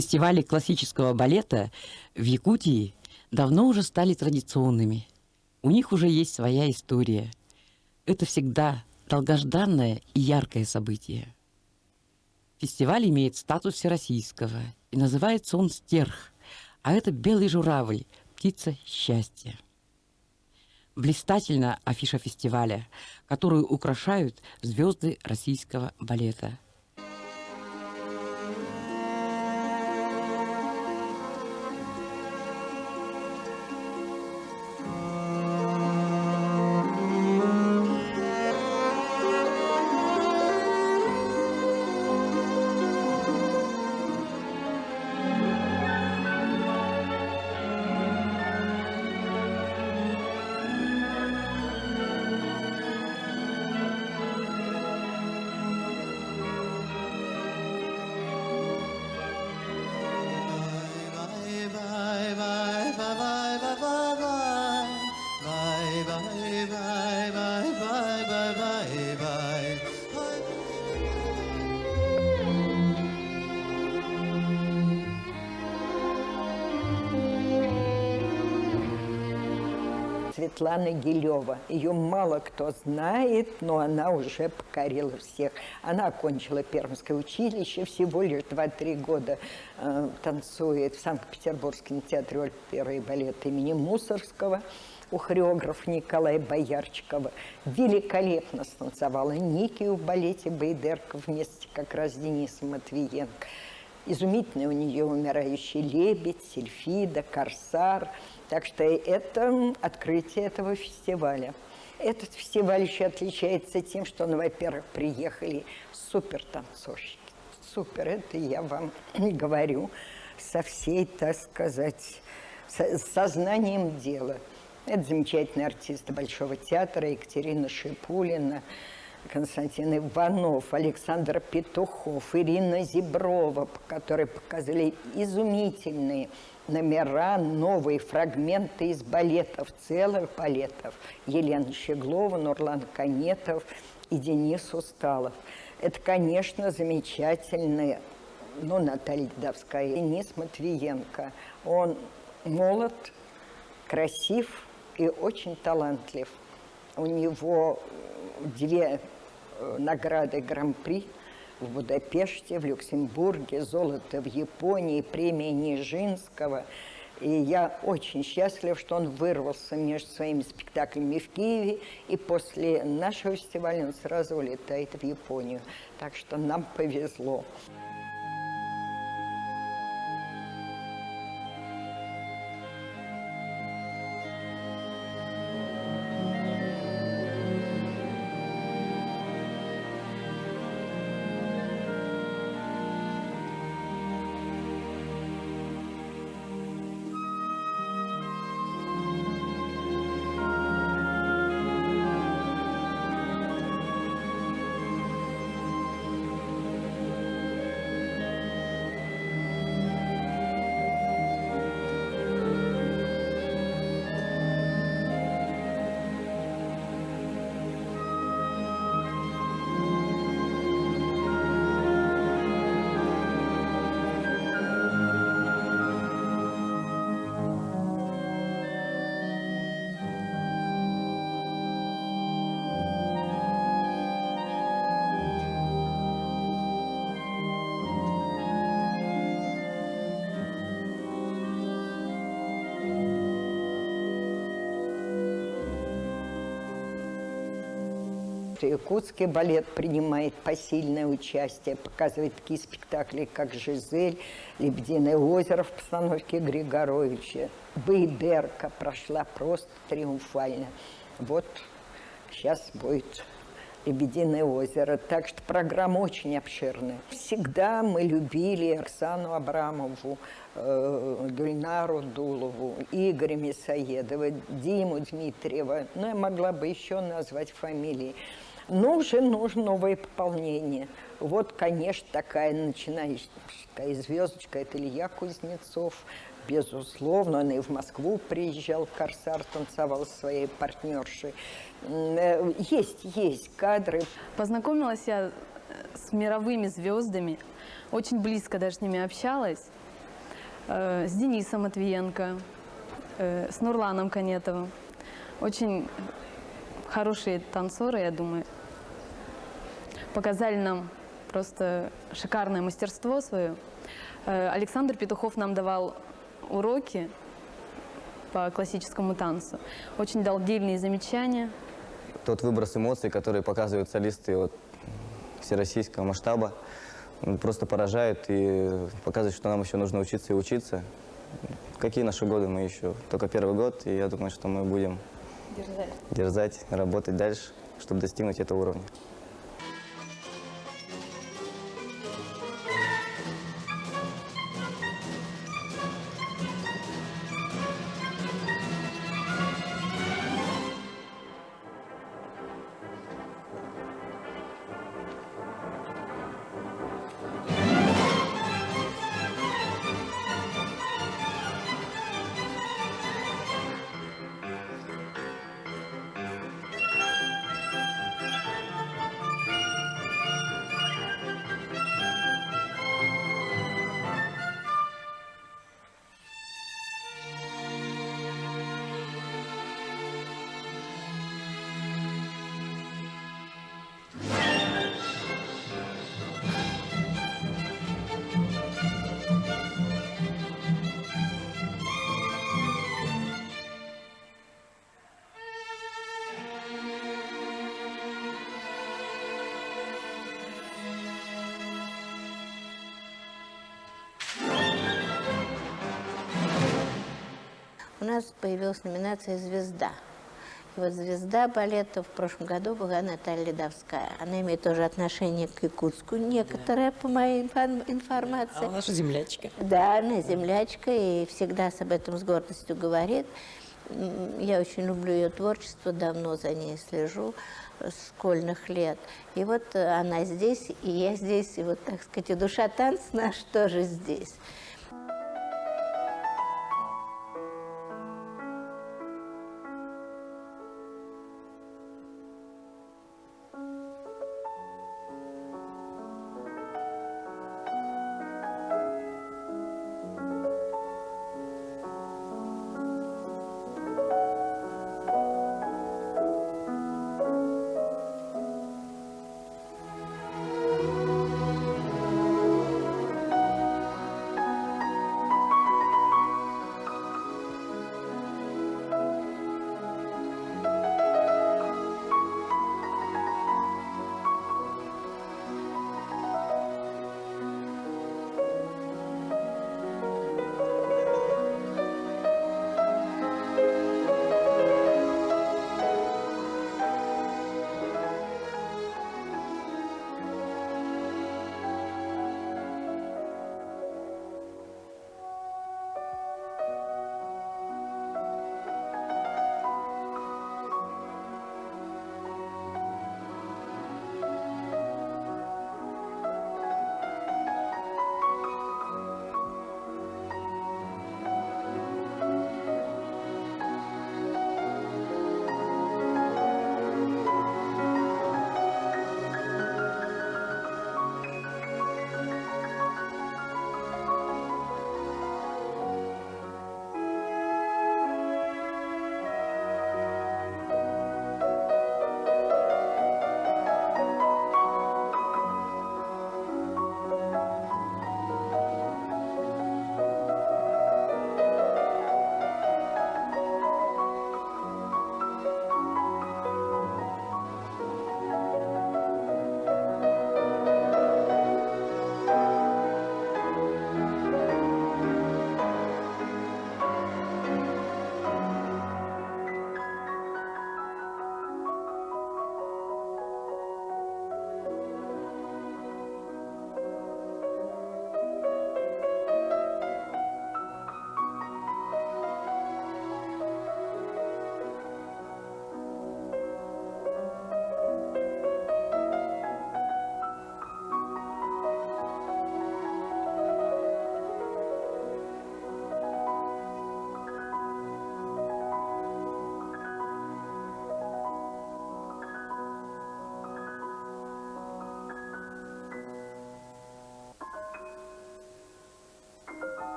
Фестивали классического балета в Якутии давно уже стали традиционными. У них уже есть своя история. Это всегда долгожданное и яркое событие. Фестиваль имеет статус всероссийского, и называется он «Стерх», а это белый журавль, птица счастья. Блистательна афиша фестиваля, которую украшают звезды российского балета. Светлана Гилева. Ее мало кто знает, но она уже покорила всех. Она окончила Пермское училище, всего лишь 2-3 года танцует в Санкт-Петербургском театре оперы и балета имени Мусоргского. У хореографа Николая Боярчикова. Великолепно станцевала Никию в балете «Байдерка» вместе как раз с Денисом Матвиенко. Изумительный у нее «Умирающий лебедь», «Сильфида», «Корсар». Так что это открытие этого фестиваля. Этот фестиваль еще отличается тем, что, во-первых, приехали супертанцовщики. Супер, это я вам говорю со всей, так сказать, сознанием дела. Это замечательные артисты Большого театра: Екатерина Шипулина, Константин Иванов, Александр Петухов, Ирина Зеброва, которые показали изумительные номера, новые фрагменты из балетов, целых балетов. Елена Щеглова, Нурлан Канетов и Денис Усталов. Это, конечно, замечательные, Наталья Ледовская, Денис Матвиенко. Он молод, красив и очень талантлив. У него 2 награды Гран-при в Будапеште, в Люксембурге, золото в Японии, премия Нижинского. И я очень счастлив, что он вырвался между своими спектаклями в Киеве, и после нашего фестиваля он сразу улетает в Японию. Так что нам повезло. Якутский балет принимает посильное участие, показывает такие спектакли, как «Жизель», «Лебединое озеро» в постановке Григоровича. «Байдерка» прошла просто триумфально. Вот сейчас будет «Лебединое озеро». Так что программа очень обширная. Всегда мы любили Оксану Абрамову, Гульнару Дулову, Игоря Мясоедова, Диму Дмитриева. Я могла бы еще назвать фамилии. Но уже нужно новое пополнение. Вот, конечно, такая начинающая звездочка – это Илья Кузнецов. Безусловно, он и в Москву приезжал, «Корсар» танцевал со своей партнершей. Есть кадры. Познакомилась я с мировыми звездами, очень близко даже с ними общалась. с Денисом Матвиенко, с Нурланом Канетовым. Очень хорошие танцоры, я думаю. Показали нам просто шикарное мастерство свое. Александр Петухов нам давал уроки по классическому танцу. Очень дал дельные замечания. Тот выброс эмоций, который показывают солисты от всероссийского масштаба, он просто поражает и показывает, что нам еще нужно учиться и учиться. Какие наши годы? Мы еще только первый год, и я думаю, что мы будем дерзать, работать дальше, чтобы достигнуть этого уровня. У нас появилась номинация «Звезда». И вот звезда балета в прошлом году была Наталья Ледовская. Она имеет тоже отношение к Якутску, некоторая, по моей информации. А наша землячка. Да, она землячка и всегда об этом с гордостью говорит. Я очень люблю ее творчество, давно за ней слежу, с школьных лет. И вот она здесь, и я здесь, и вот, так сказать, и душа танца наша тоже здесь.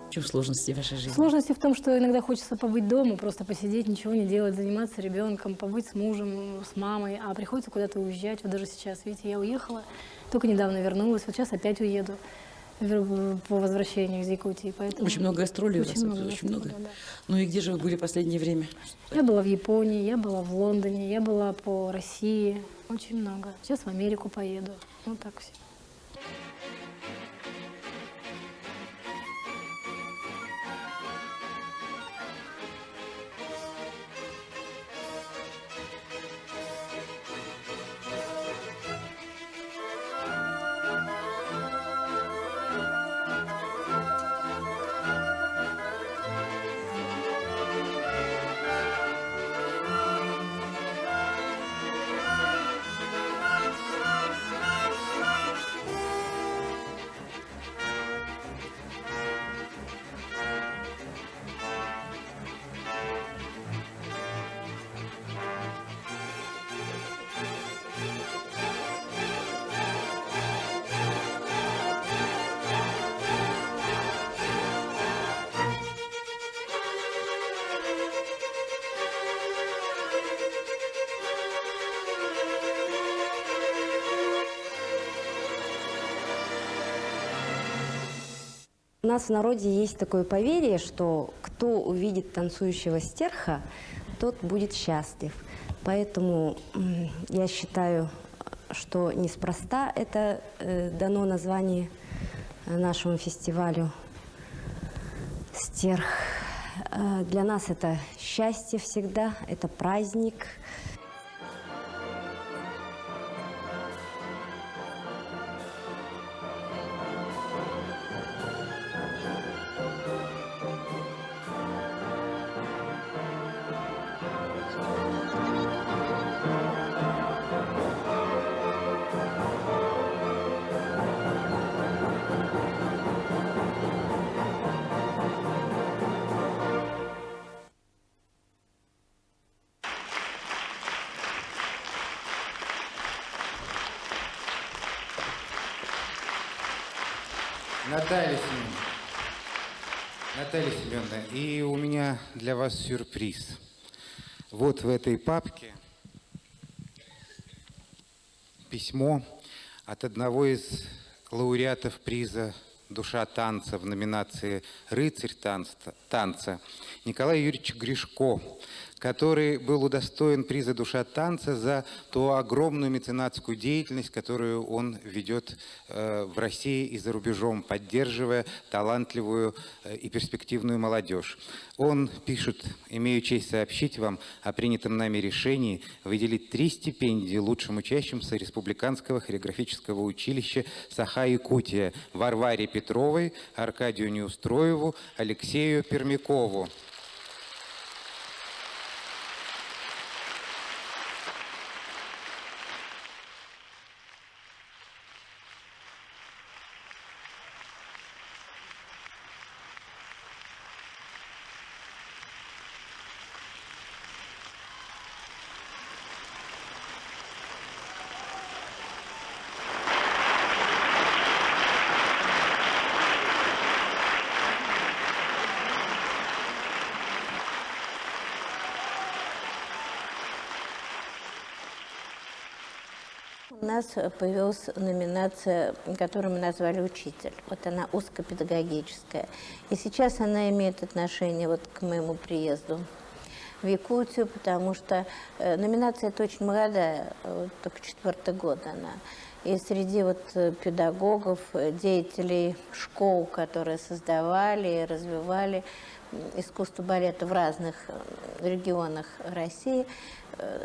В чем сложности вашей жизни? Сложности в том, что иногда хочется побыть дома, просто посидеть, ничего не делать, заниматься ребенком, побыть с мужем, с мамой, а приходится куда-то уезжать. Вот даже сейчас, видите, я уехала, только недавно вернулась, вот сейчас опять уеду по возвращению из Якутии. Поэтому Очень много гастролей у вас, очень много, очень много. да. Ну и где же вы были в последнее время? Я была в Японии, я была в Лондоне, я была по России, очень много. Сейчас в Америку поеду, вот так все. У нас в народе есть такое поверье, что кто увидит танцующего стерха, тот будет счастлив. Поэтому я считаю, что неспроста это дано название нашему фестивалю «Стерх». Для нас это счастье всегда, это праздник. Наталья Семеновна, и у меня для вас сюрприз. Вот в этой папке письмо от одного из лауреатов приза «Душа танца» в номинации «Рыцарь танца» Николая Юрьевича Гришко, который был удостоен приза «Душа танца» за ту огромную меценатскую деятельность, которую он ведет в России и за рубежом, поддерживая талантливую и перспективную молодежь. Он пишет: «Имею честь сообщить вам о принятом нами решении выделить 3 стипендии лучшим учащимся Республиканского хореографического училища Саха-Якутия Варваре Петровой, Аркадию Неустроеву, Алексею Пермякову». У нас появилась номинация, которую мы назвали «Учитель». Вот она узкопедагогическая. И сейчас она имеет отношение вот к моему приезду в Якутию, потому что номинация эта очень молодая, вот только 4-й год она. И среди вот педагогов, деятелей школ, которые создавали и развивали искусство балета в разных регионах России,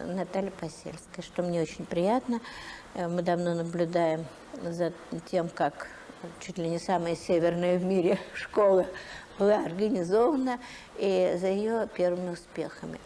Наталья Посельская, что мне очень приятно. Мы давно наблюдаем за тем, как чуть ли не самая северная в мире школа была организована, и за ее первыми успехами.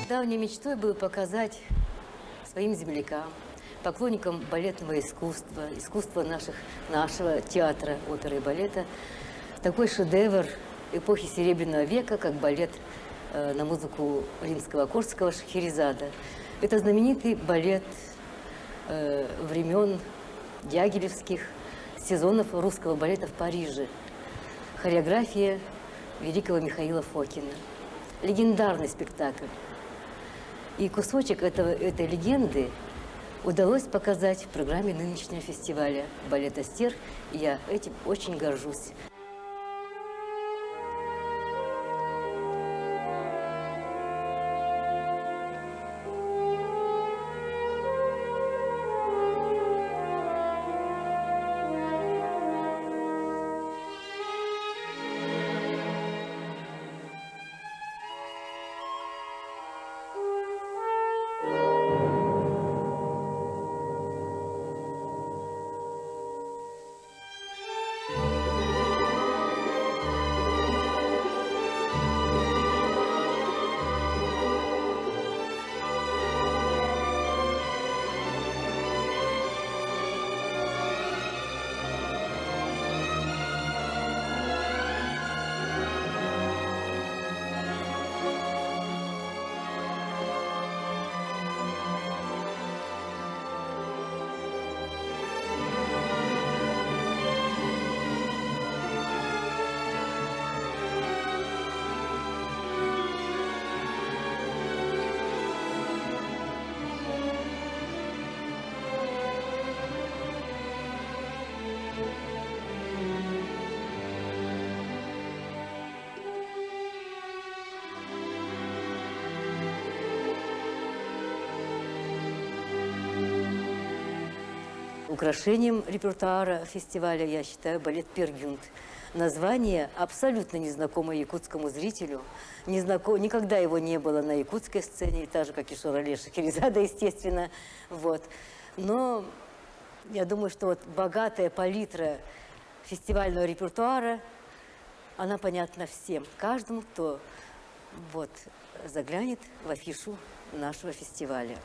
Давней мечтой было показать своим землякам, поклонникам балетного искусства, искусства нашего театра, оперы и балета, такой шедевр эпохи Серебряного века, как балет на музыку римского-корсакова Шахерезада. Это знаменитый балет времен дягилевских сезонов русского балета в Париже. Хореография великого Михаила Фокина. Легендарный спектакль. И кусочек этой легенды удалось показать в программе нынешнего фестиваля балета «Стерх», и я этим очень горжусь. Украшением репертуара фестиваля я считаю балет «Пер Гюнд». Название абсолютно незнакомое якутскому зрителю. Никогда его не было на якутской сцене, так же, как и Шурале Шахерезада, естественно. Вот. Но я думаю, что вот богатая палитра фестивального репертуара, она понятна всем, каждому, кто вот заглянет в афишу нашего фестиваля.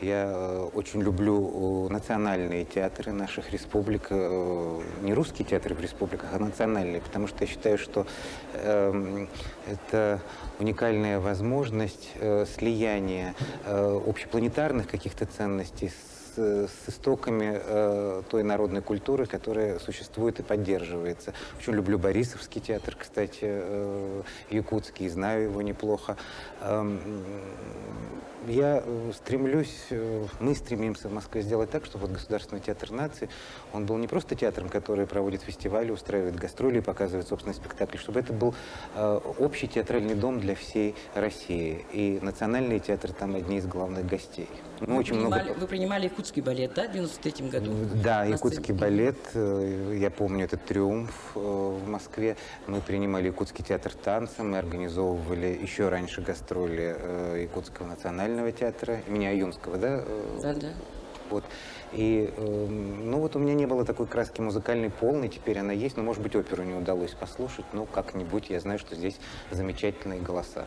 Я очень люблю национальные театры наших республик, не русские театры в республиках, а национальные, потому что я считаю, что это уникальная возможность слияния общепланетарных каких-то ценностей с истоками той народной культуры, которая существует и поддерживается. Очень люблю Борисовский театр, кстати, якутский, знаю его неплохо. Я стремлюсь, мы стремимся в Москве сделать так, чтобы вот Государственный театр нации, он был не просто театром, который проводит фестивали, устраивает гастроли, показывает собственные спектакли, чтобы это был общий театральный дом для всей России. И национальные театры там одни из главных гостей. Вы принимали якутский балет, да, в 93-м году? Да, На якутский сцене. балет, я помню этот триумф в Москве. Мы принимали якутский театр танца, мы организовывали еще раньше гастроли Якутского национального театра, имени Аюнского, да? Да. Вот. И, ну вот у меня не было такой краски музыкальной полной, теперь она есть, но, может быть, оперу не удалось послушать, но как-нибудь я знаю, что здесь замечательные голоса.